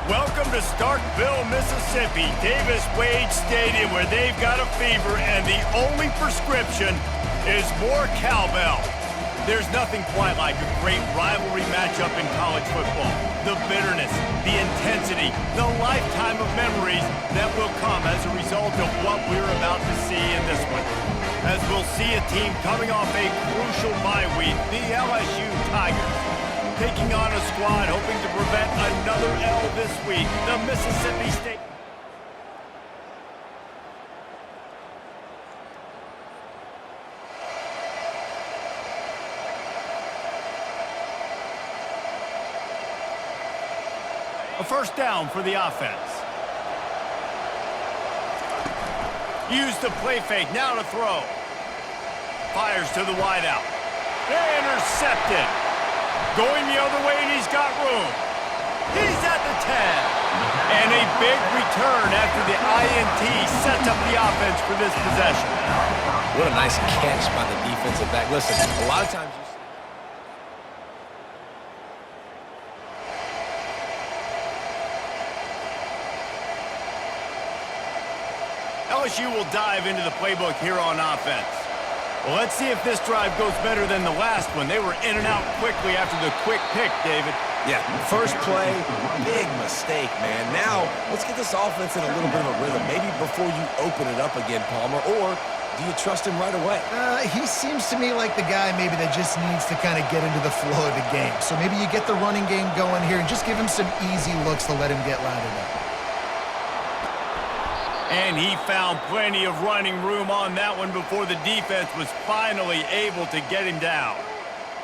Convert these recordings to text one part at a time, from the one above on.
Welcome to Starkville, Mississippi, Davis Wade Stadium, where they've got a fever, and the only prescription is more cowbell. There's nothing quite like a great rivalry matchup in college football. The bitterness, the intensity, the lifetime of memories that will come as a result of what we're about to see in this one. As we'll see a team coming off a crucial bye week, the LSU Tigers, taking on a squad hoping to prevent another L this week, the Mississippi State. A first down for the offense. Use the play fake, now to throw. Fires to the wideout. Intercepted. Going the other way, and he's got room. He's at the 10. And a big return after the INT sets up the offense for this possession. What a nice catch by the defensive back. Listen, a lot of times you see LSU will dive into the playbook here on offense. Well, let's see if this drive goes better than the last one. They were in and out quickly after the quick pick, David. Yeah, first play, big mistake, man. Now, let's get this offense in a little bit of a rhythm. Maybe before you open it up again, Palmer, or do you trust him right away? He seems to me like the guy maybe that just needs to kind of get into the flow of the game. So maybe you get the running game going here and just give him some easy looks to let him get lathered up. And he found plenty of running room on that one before the defense was finally able to get him down.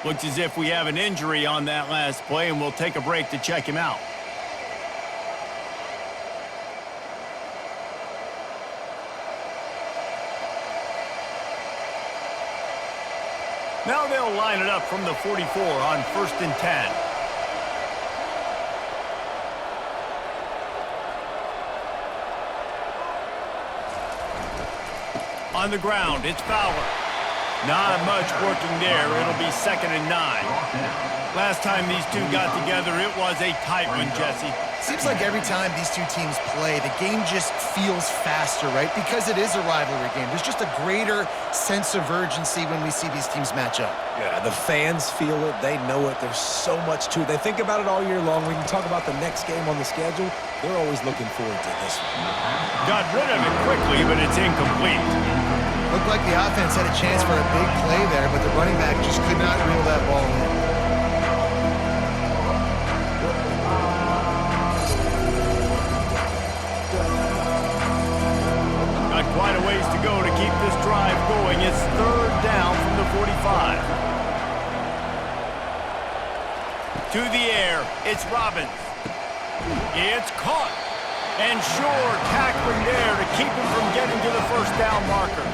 Looks as if we have an injury on that last play, and we'll take a break to check him out. Now they'll line it up from the 44 on 1st and 10. On the ground, it's Fowler. Not much working there. It'll be 2nd and 9. Last time these two got together, it was a tight one, Jesse. Seems like every time these two teams play, the game just feels faster, right? Because it is a rivalry game. There's just a greater sense of urgency when we see these teams match up. Yeah, the fans feel it. They know it. There's so much to it. They think about it all year long. We can talk about the next game on the schedule. They're always looking forward to this one. Got rid of it quickly, but it's incomplete. Looked like the offense had a chance for a big play there, but the running back just could not reel that ball in. Got quite a ways to go to keep this drive going. It's 3rd down from the 45. To the air, it's Robbins. It's caught. And Shore tackling there to keep him from getting to the 1st down marker.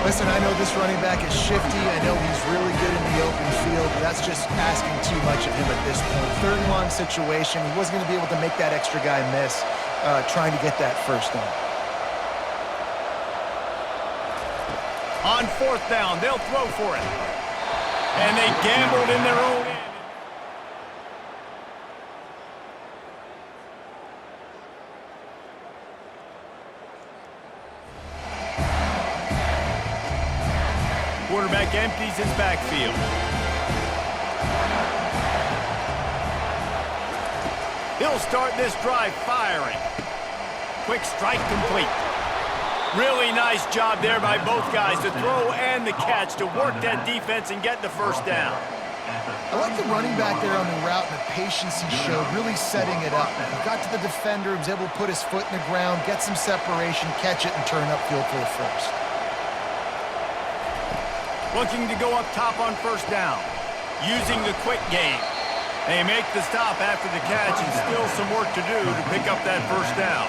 Listen, I know this running back is shifty. I know he's really good in the open field. But that's just asking too much of him at this point. 3rd and long situation. He wasn't going to be able to make that extra guy miss trying to get that 1st down. On 4th down, they'll throw for it. And they gambled in their own end. Quarterback empties his backfield. He'll start this drive firing. Quick strike complete. Really nice job there by both guys to throw and the catch to work that defense and get the 1st down. I like the running back there on the route and the patience he showed, really setting it up. He got to the defender, he was able to put his foot in the ground, get some separation, catch it, and turn upfield for the 1st. Looking to go up top on 1st down. Using the quick game. They make the stop after the catch and still some work to do to pick up that 1st down.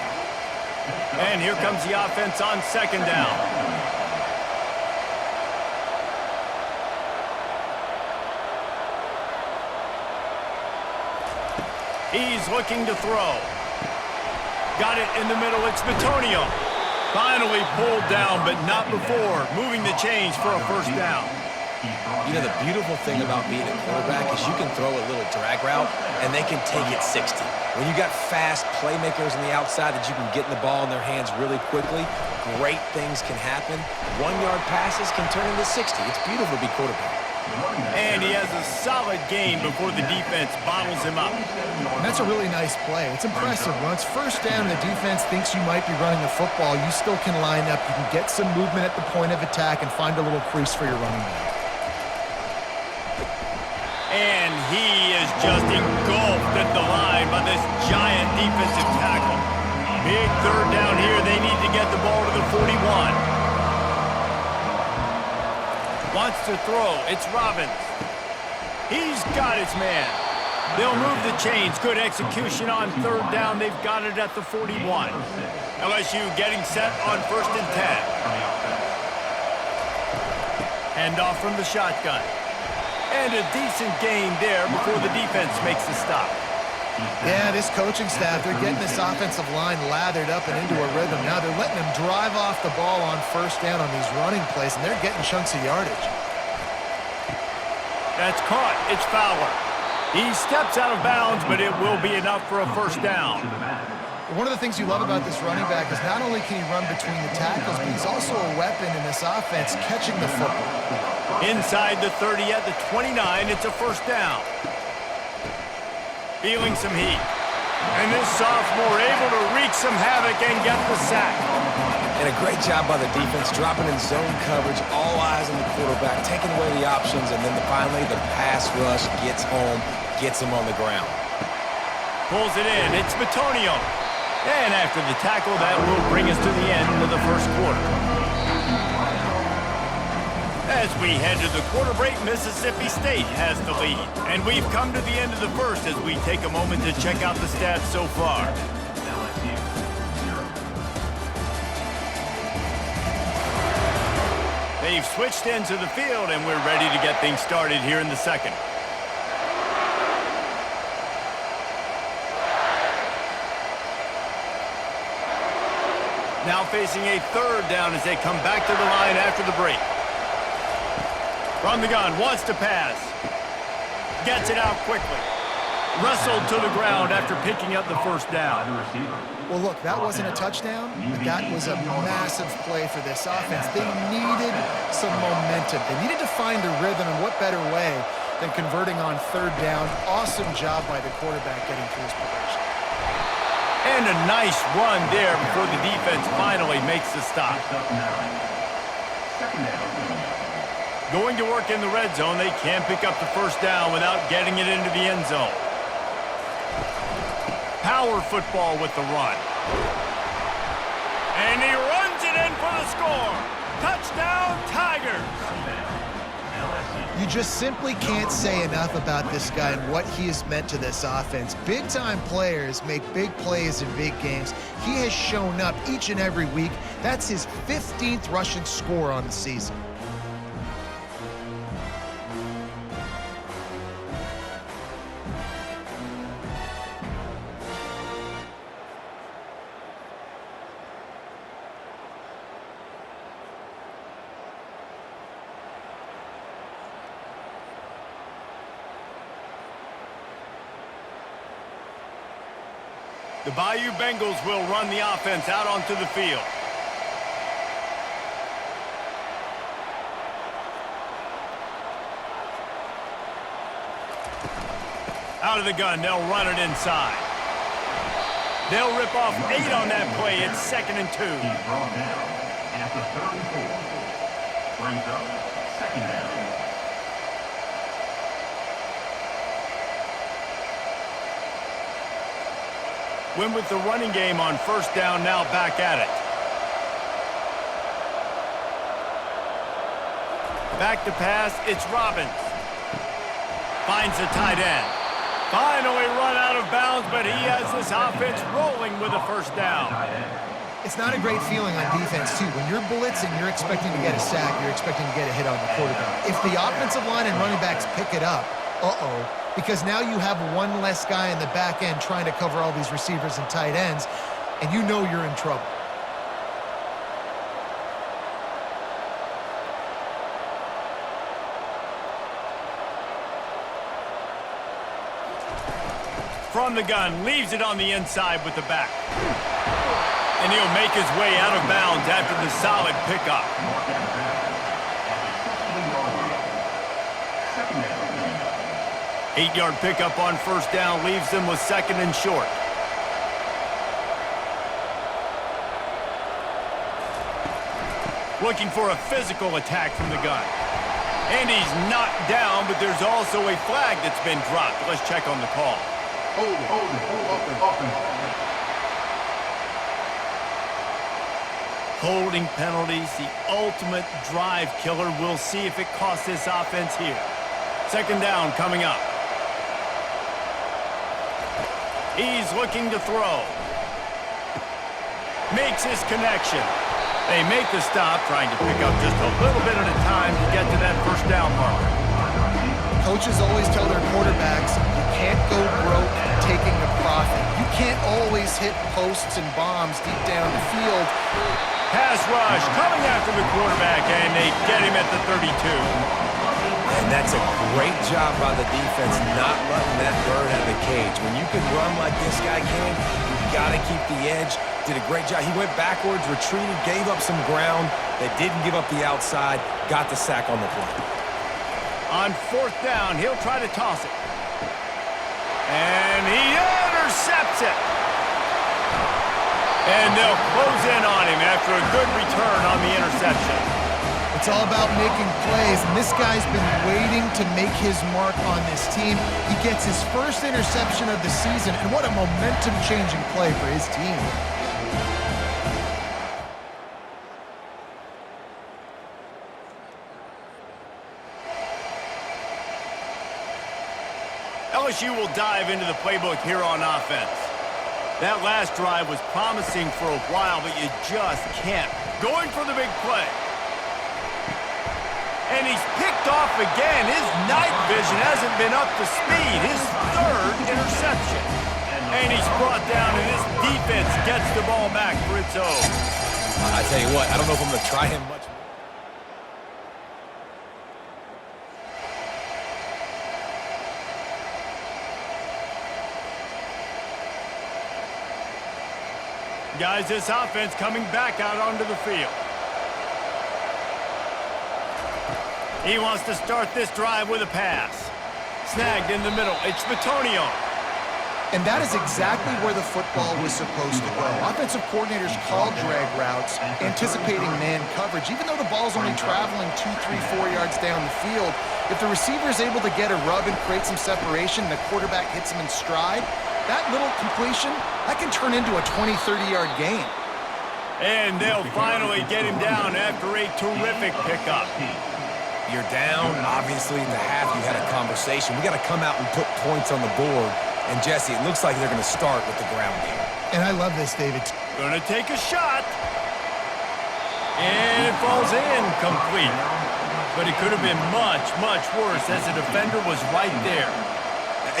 And here comes the offense on 2nd down. He's looking to throw. Got it in the middle. It's Bitonio. Finally pulled down, but not before moving the chains for a 1st down. You know, the beautiful thing about being a quarterback is you can throw a little drag route, and they can take it 60. When you got fast playmakers on the outside that you can get the ball in their hands really quickly, great things can happen. 1-yard passes can turn into 60. It's beautiful to be quarterback. And he has a solid game before the defense bottles him up. And that's a really nice play. It's impressive. When it's first down and the defense thinks you might be running the football, you still can line up. You can get some movement at the point of attack and find a little crease for your running back. And he is just engulfed at the line by this giant defensive tackle. Big third down here. They need to get the ball to the 41. Wants to throw. It's Robbins. He's got his man. They'll move the chains. Good execution on third down. They've got it at the 41. LSU getting set on 1st and 10. Handoff from the shotgun. And a decent gain there before the defense makes the stop. Yeah, this coaching staff, they're getting this offensive line lathered up and into a rhythm. Now they're letting them drive off the ball on first down on these running plays, and they're getting chunks of yardage. That's caught. It's Fowler. He steps out of bounds, but it will be enough for a first down. One of the things you love about this running back is not only can he run between the tackles, but he's also a weapon in this offense catching the football. Inside the 30 at the 29, it's a first down. Feeling some heat. And this sophomore able to wreak some havoc and get the sack. And a great job by the defense, dropping in zone coverage, all eyes on the quarterback, taking away the options, and then finally the pass rush gets home, gets him on the ground. Pulls it in. It's Bitonio. And after the tackle, that will bring us to the end of the first quarter. As we head to the quarter break, Mississippi State has the lead. And we've come to the end of the first as we take a moment to check out the stats so far. They've switched into the field, and we're ready to get things started here in the second. Now facing a third down as they come back to the line after the break. From the gun, wants to pass. Gets it out quickly. Wrestled to the ground after picking up the first down. Well, look, that wasn't a touchdown, but that was a massive play for this offense. They needed some momentum. They needed to find a rhythm, and what better way than converting on third down. Awesome job by the quarterback getting through his progression. And a nice run there before the defense finally makes the stop. Going to work in the red zone, they can't pick up the first down without getting it into the end zone. Power football with the run. And he runs it in for the score. Touchdown, Tigers! You just simply can't say enough about this guy and what he has meant to this offense. Big-time players make big plays in big games. He has shown up each and every week. That's his 15th rushing score on the season. The Bayou Bengals will run the offense out onto the field. Out of the gun, they'll run it inside. They'll rip off 8 on that play. It's 2nd and 2. He's brought down at the 34. Brings up 2nd down. Win with the running game on first down, now back at it. Back to pass, it's Robbins. Finds the tight end. Finally run out of bounds, but he has this offense rolling with a first down. It's not a great feeling on defense, too. When you're blitzing, you're expecting to get a sack. You're expecting to get a hit on the quarterback. If the offensive line and running backs pick it up, because now you have one less guy in the back end trying to cover all these receivers and tight ends, and you know you're in trouble. from the gun, leaves it on the inside with the back. And he'll make his way out of bounds after the solid pickup. 8-yard pickup on first down leaves them with 2nd and short. Looking for a physical attack from the gun. And he's knocked down, but there's also a flag that's been dropped. Let's check on the call. Holding penalties, the ultimate drive killer. We'll see if it costs this offense here. 2nd down coming up. He's looking to throw. Makes his connection. They make the stop, trying to pick up just a little bit at a time to get to that first down marker. Coaches always tell their quarterbacks, you can't go broke taking a profit. You can't always hit posts and bombs deep down the field. Pass rush coming after the quarterback, and they get him at the 32. And that's a great job by the defense not letting that bird out of the cage. When you can run like this guy can, you got to keep the edge. Did a great job. He went backwards, retreated, gave up some ground. They didn't give up the outside, got the sack on the play. On 4th down, he'll try to toss it. And he intercepts it. And they'll close in on him after a good return on the interception. It's all about making plays, and this guy's been waiting to make his mark on this team. He gets his first interception of the season, and what a momentum-changing play for his team. LSU will dive into the playbook here on offense. That last drive was promising for a while, but you just can't. Going for the big play. And he's picked off again. His night vision hasn't been up to speed. His 3rd interception. And he's brought down, and his defense gets the ball back for its own. I tell you what, I don't know if I'm going to try him much more. Guys, this offense coming back out onto the field. He wants to start this drive with a pass. Snagged in the middle. It's Bitonio. And that is exactly where the football was supposed to go. Offensive coordinators call drag routes, anticipating man coverage. Even though the ball's only traveling 2, 3, 4 yards down the field, if the receiver is able to get a rub and create some separation, and the quarterback hits him in stride, that little completion, that can turn into a 20, 30-yard gain. And they'll finally get him down after a terrific pickup. You're down. Obviously, in the half, you had a conversation. We got to come out and put points on the board. And, Jesse, it looks like they're going to start with the ground game. And I love this, David. Going to take a shot. And it falls in complete. But it could have been much, much worse as the defender was right there.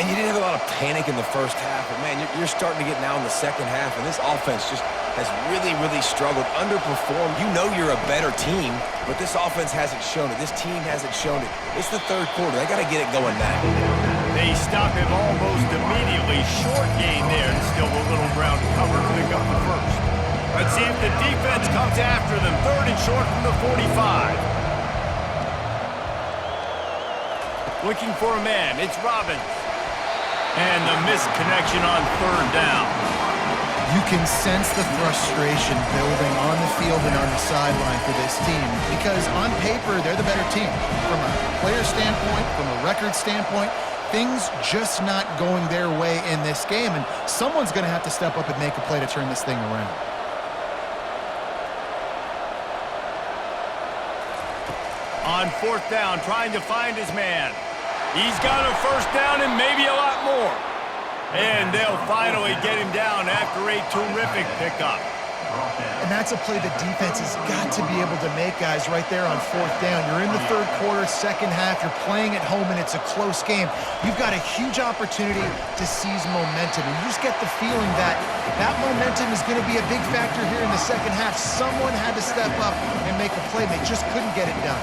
And you didn't have a lot of panic in the first half. But, man, you're starting to get now in the second half. And this offense just has really, really struggled, underperformed. You know you're a better team, but this offense hasn't shown it. This team hasn't shown it. It's the 3rd quarter. They got to get it going now. They stop him almost immediately. Short gain there, and still a little ground cover to pick up the first. Let's see if the defense comes after them. 3rd and short from the 45. Looking for a man. It's Robbins. And the missed connection on 3rd down. You can sense the frustration building on the field and on the sideline for this team because on paper, they're the better team. From a player standpoint, from a record standpoint, things just not going their way in this game, and someone's going to have to step up and make a play to turn this thing around. On 4th down, trying to find his man. He's got a first down and maybe a lot more. And they'll finally get him down after a terrific pickup. And that's a play the defense has got to be able to make, guys, right there on 4th down. You're in the 3rd quarter, second half. You're playing at home, and it's a close game. You've got a huge opportunity to seize momentum. And you just get the feeling that that momentum is going to be a big factor here in the second half. Someone had to step up and make a play. They just couldn't get it done.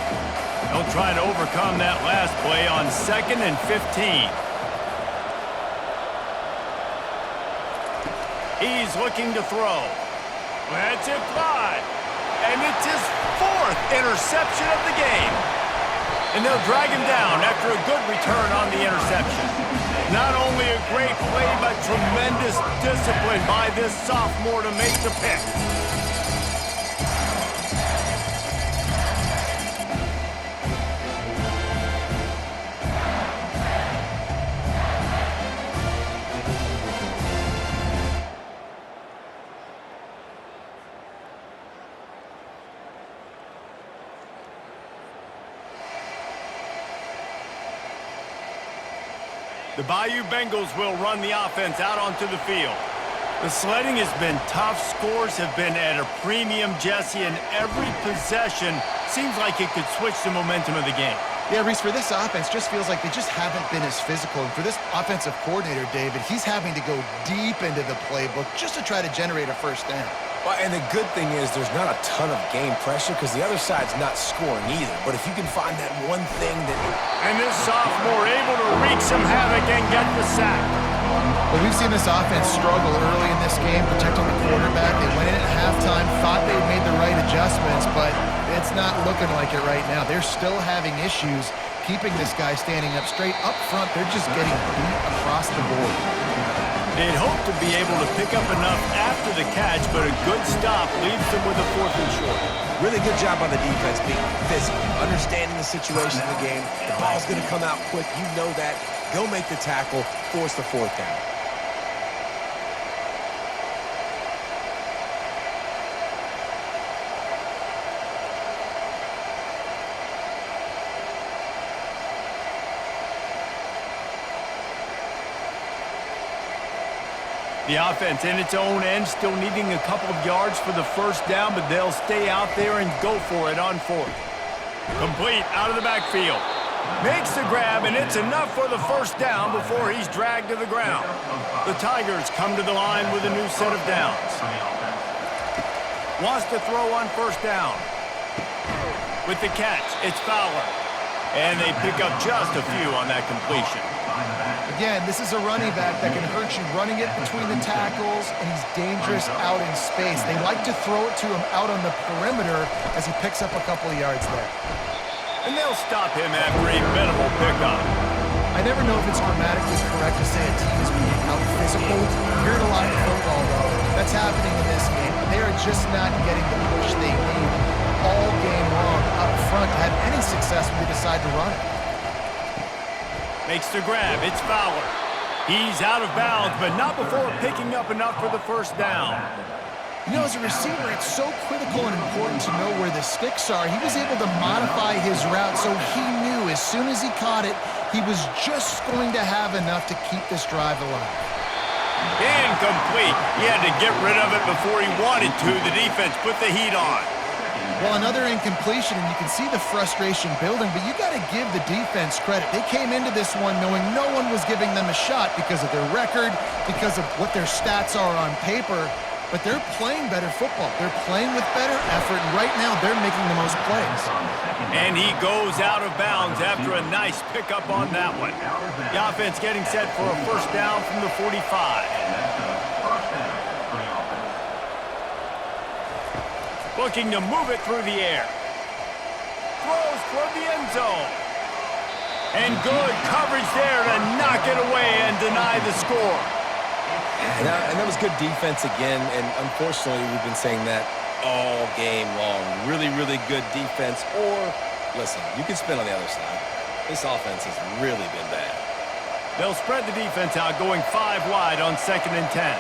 They'll try to overcome that last play on 2nd and 15. He's looking to throw. That's it fly. And it's his 4th interception of the game. And they'll drag him down after a good return on the interception. Not only a great play, but tremendous discipline by this sophomore to make the pick. The Bayou Bengals will run the offense out onto the field. The sledding has been tough. Scores have been at a premium, Jesse, and every possession seems like it could switch the momentum of the game. Yeah, Reese, for this offense, just feels like they just haven't been as physical. And for this offensive coordinator, David, he's having to go deep into the playbook just to try to generate a first down. Well, and the good thing is there's not a ton of game pressure because the other side's not scoring either. But if you can find that one thing that... And this sophomore able to wreak some havoc and get the sack. Well, we've seen this offense struggle early in this game, protecting the quarterback. They went in at halftime, thought they made the right adjustments, but it's not looking like it right now. They're still having issues keeping this guy standing up straight. Up front, they're just getting beat across the board. They'd hope to be able to pick up enough after the catch, but a good stop leaves them with a 4th and short. Really good job on the defense being physical, understanding the situation in the game. The ball's going to come out quick. You know that. Go make the tackle, force the 4th down. The offense in its own end, still needing a couple of yards for the first down, but they'll stay out there and go for it on 4th. Complete out of the backfield. Makes the grab, and it's enough for the first down before he's dragged to the ground. The Tigers come to the line with a new set of downs. Wants to throw on first down. With the catch, it's Fowler. And they pick up just a few on that completion. Again, this is a running back that can hurt you running it between the tackles, and he's dangerous out in space. They like to throw it to him out on the perimeter as he picks up a couple of yards there. And they'll stop him after a minimal pickup. I never know if it's grammatically correct to say a team is being out-physical. You hear it a lot in football, though. That's happening in this game. They are just not getting the push they need all game long up front to have any success when they decide to run it. Makes the grab. It's Fowler. He's out of bounds, but not before picking up enough for the first down. You know, as a receiver, it's so critical and important to know where the sticks are. He was able to modify his route, so he knew as soon as he caught it, he was just going to have enough to keep this drive alive. Incomplete. He had to get rid of it before he wanted to. The defense put the heat on. Well, another incompletion, and you can see the frustration building, but you got to give the defense credit. They came into this one knowing no one was giving them a shot because of their record, because of what their stats are on paper, but they're playing better football. They're playing with better effort, and right now they're making the most plays. And he goes out of bounds after a nice pickup on that one. The offense getting set for a first down from the 45. Looking to move it through the air. Throws toward the end zone. And good coverage there to knock it away and deny the score. And that was good defense again, and unfortunately we've been saying that all game long. Really, really good defense. Or, listen, you can spin on the other side. This offense has really been bad. They'll spread the defense out, going 5 wide on 2nd and 10.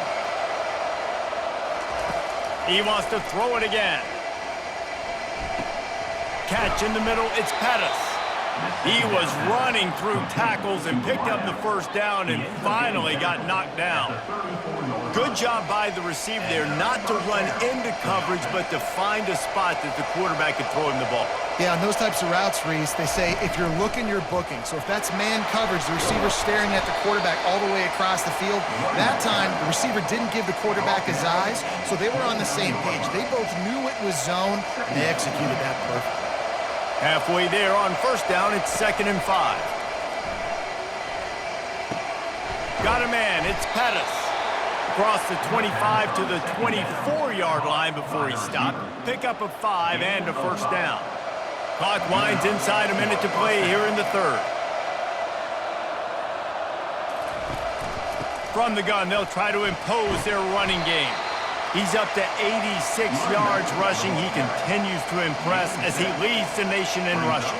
He wants to throw it again. Catch in the middle, it's Pettis. He was running through tackles and picked up the first down and finally got knocked down. Good job by the receiver there not to run into coverage, but to find a spot that the quarterback could throw him the ball. Yeah, on those types of routes, Reese, they say if you're looking, you're booking. So if that's man coverage, the receiver's staring at the quarterback all the way across the field. That time, the receiver didn't give the quarterback his eyes, so they were on the same page. They both knew it was zone, and they executed that perfectly. Halfway there on first down, it's 2nd and 5. Got a man, it's Pettis. Across the 25 to the 24-yard line before he stopped. Pick up a 5 and a first down. Clock winds inside a minute to play here in the third. From the gun, they'll try to impose their running game. He's up to 86 yards rushing. He continues to impress as he leads the nation in rushing.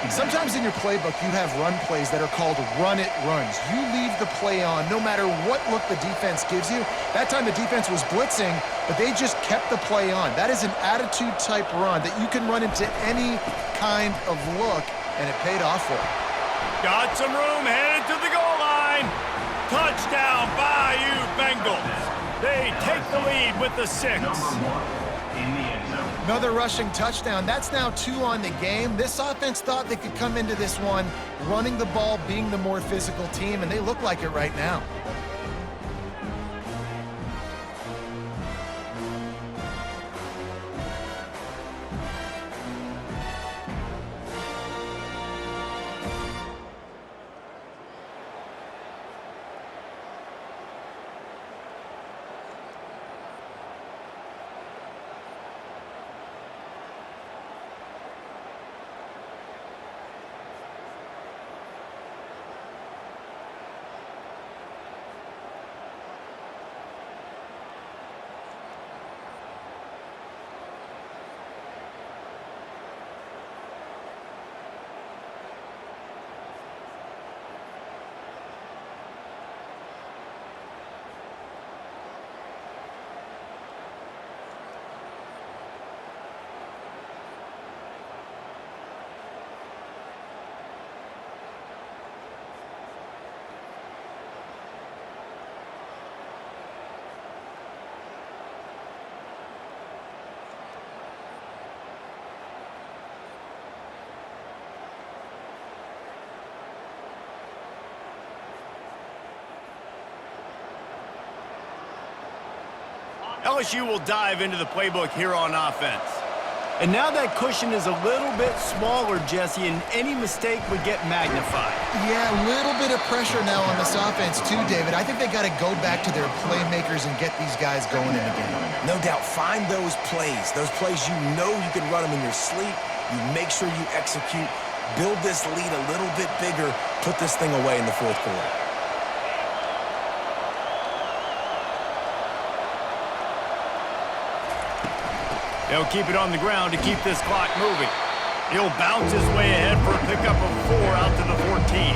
Sometimes in your playbook, you have run plays that are called run-it runs. You leave the play on no matter what look the defense gives you. That time the defense was blitzing, but they just kept the play on. That is an attitude-type run that you can run into any kind of look, and it paid off for him. Got some room, headed to the goal line. Touchdown, Bayou Bengals. They take the lead with the 6. Another rushing touchdown. That's now 2 on the game. This offense thought they could come into this one running the ball, being the more physical team, and they look like it right now. LSU will dive into the playbook here on offense. And now that cushion is a little bit smaller, Jesse, and any mistake would get magnified. Yeah, a little bit of pressure now on this offense too, David. I think they got to go back to their playmakers and get these guys going in the game. No doubt. Find those plays you know you can run them in your sleep. You make sure you execute. Build this lead a little bit bigger. Put this thing away in the fourth quarter. They'll keep it on the ground to keep this clock moving. He'll bounce his way ahead for a pickup of 4 out to the 14.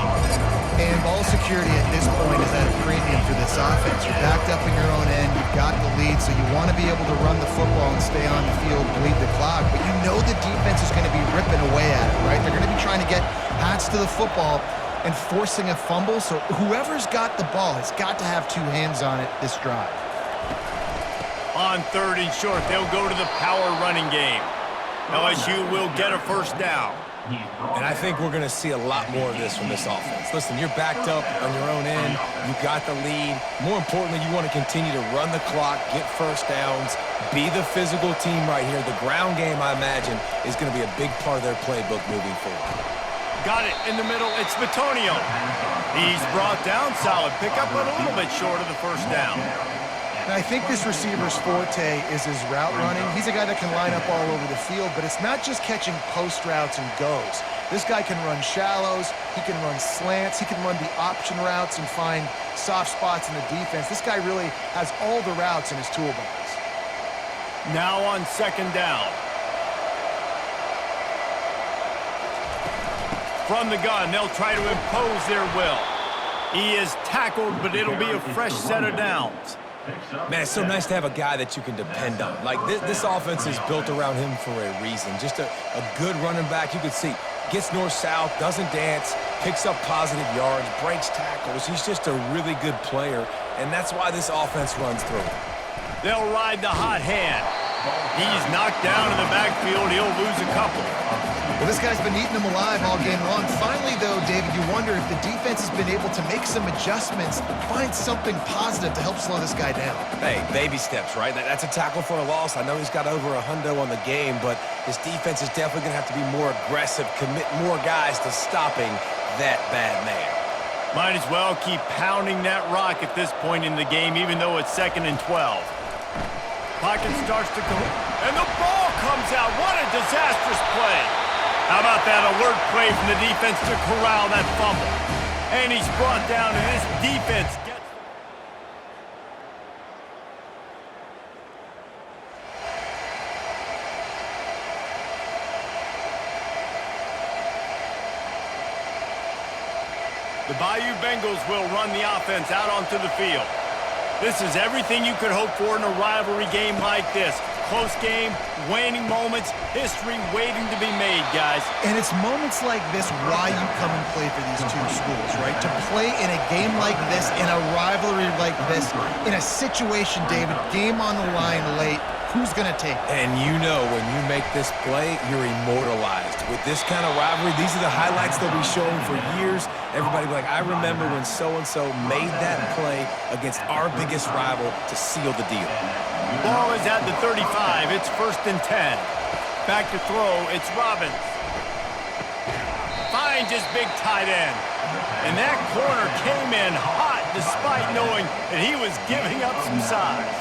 And ball security at this point is at a premium for this offense. You're backed up in your own end. You've got the lead, so you want to be able to run the football and stay on the field, bleed the clock. But you know the defense is going to be ripping away at it, right? They're going to be trying to get hats to the football and forcing a fumble. So whoever's got the ball has got to have 2 hands on it this drive. On 3rd and short, they'll go to the power running game. LSU will get a first down. And I think we're going to see a lot more of this from this offense. Listen, you're backed up on your own end. You got the lead. More importantly, you want to continue to run the clock, get first downs, be the physical team right here. The ground game, I imagine, is going to be a big part of their playbook moving forward. Got it in the middle. It's Bitonio. He's brought down solid. Pick up a little bit short of the first down. And I think this receiver's forte is his route running. He's a guy that can line up all over the field, but it's not just catching post routes and goes. This guy can run shallows, he can run slants, he can run the option routes and find soft spots in the defense. This guy really has all the routes in his toolbox. Now on 2nd down. From the gun, they'll try to impose their will. He is tackled, but it'll be a fresh set of downs. Man, it's so nice to have a guy that you can depend on. Like, this offense is built around him for a reason. Just a good running back. You can see, gets north-south, doesn't dance, picks up positive yards, breaks tackles. He's just a really good player, and that's why this offense runs through him. They'll ride the hot hand. He's knocked down in the backfield. He'll lose a couple. Well, this guy's been eating them alive all game long. Finally, though, David, you wonder if the defense has been able to make some adjustments, find something positive to help slow this guy down. Hey, baby steps, right? That's a tackle for a loss. I know he's got over $100 on the game, but this defense is definitely going to have to be more aggressive, commit more guys to stopping that bad man. Might as well keep pounding that rock at this point in the game, even though it's 2nd and 12. Pocket starts to go, and the ball comes out. What a disastrous play. How about that alert play from the defense to corral that fumble? And he's brought down, and this defense gets... The Bayou Bengals will run the offense out onto the field. This is everything you could hope for in a rivalry game like this. Close game, waning moments, history waiting to be made, guys. And it's moments like this why you come and play for these two schools, right? To play in a game like this, in a rivalry like this, in a situation, David, game on the line late, who's going to take it? And you know when you make this play, you're immortalized. With this kind of rivalry, these are the highlights they'll be showing for years. Everybody will be like, I remember when so-and-so made that play against our biggest rival to seal the deal. Ball is at the 35. It's 1st and 10. Back to throw. It's Robbins. Finds his big tight end. And that corner came in hot despite knowing that he was giving up some size.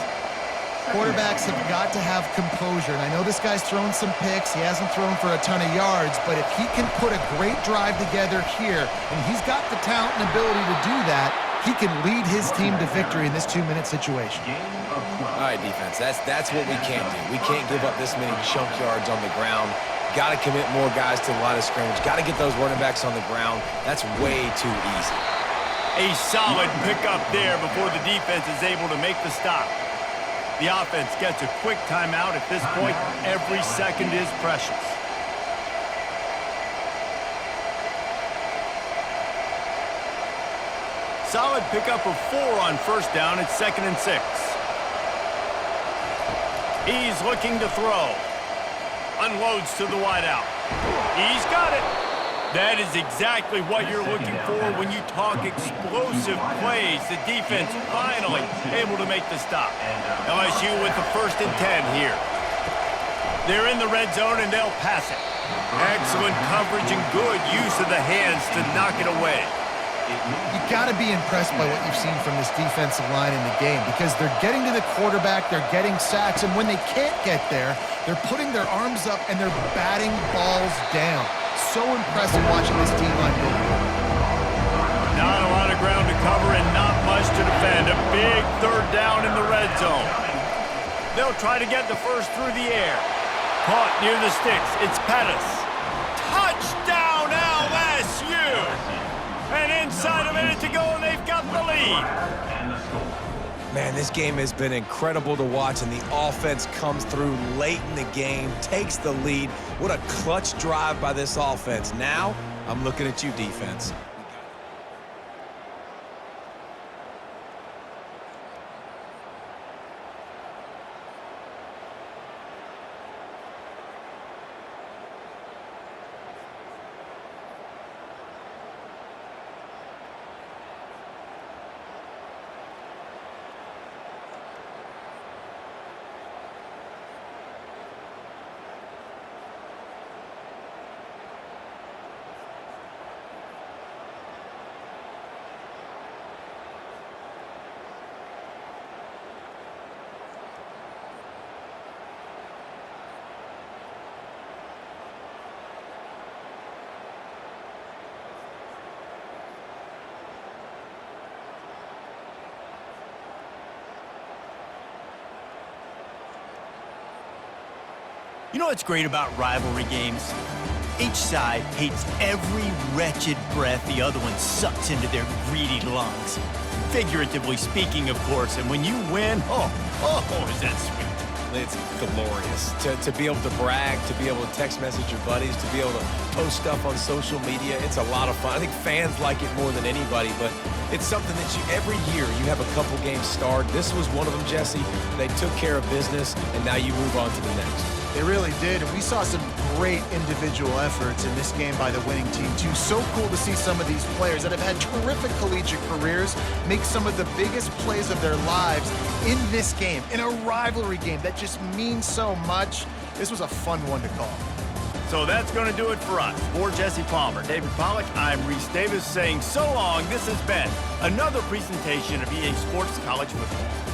Quarterbacks have got to have composure. And I know this guy's thrown some picks. He hasn't thrown for a ton of yards. But if he can put a great drive together here, and he's got the talent and ability to do that, he can lead his team to victory in this 2-minute situation. All right, defense, that's what we can't do. We can't give up this many chunk yards on the ground. Got to commit more guys to the line of scrimmage. Got to get those running backs on the ground. That's way too easy. A solid pickup there before the defense is able to make the stop. The offense gets a quick timeout at this point. Every second is precious. Solid pickup of 4 on 1st down. It's 2nd and 6. He's looking to throw. Unloads to the wideout. He's got it. That is exactly what you're looking for when you talk explosive plays. The defense finally able to make the stop. LSU with the 1st and 10 here. They're in the red zone and they'll pass it. Excellent coverage and good use of the hands to knock it away. You got to be impressed by what you've seen from this defensive line in the game because they're getting to the quarterback, they're getting sacks, and when they can't get there, they're putting their arms up and they're batting balls down. So impressive watching this D-line go. Not a lot of ground to cover and not much to defend. A big 3rd down in the red zone. They'll try to get the first through the air. Caught near the sticks. It's Pettis. Touchdown LSU! And inside a minute to go, and they've got the lead. Man, this game has been incredible to watch, and the offense comes through late in the game, takes the lead. What a clutch drive by this offense. Now, I'm looking at you, defense. You know what's great about rivalry games? Each side hates every wretched breath the other one sucks into their greedy lungs. Figuratively speaking, of course, and when you win, is that sweet. It's glorious. To be able to brag, to be able to text message your buddies, to be able to post stuff on social media, it's a lot of fun. I think fans like it more than anybody, but it's something that every year you have a couple games starred. This was one of them, Jesse. They took care of business, and now you move on to the next. They really did, and we saw some great individual efforts in this game by the winning team, too. So cool to see some of these players that have had terrific collegiate careers make some of the biggest plays of their lives in this game, in a rivalry game that just means so much. This was a fun one to call. So that's going to do it for us. For Jesse Palmer, David Pollack, I'm Reese Davis saying so long. This has been another presentation of EA Sports College Football.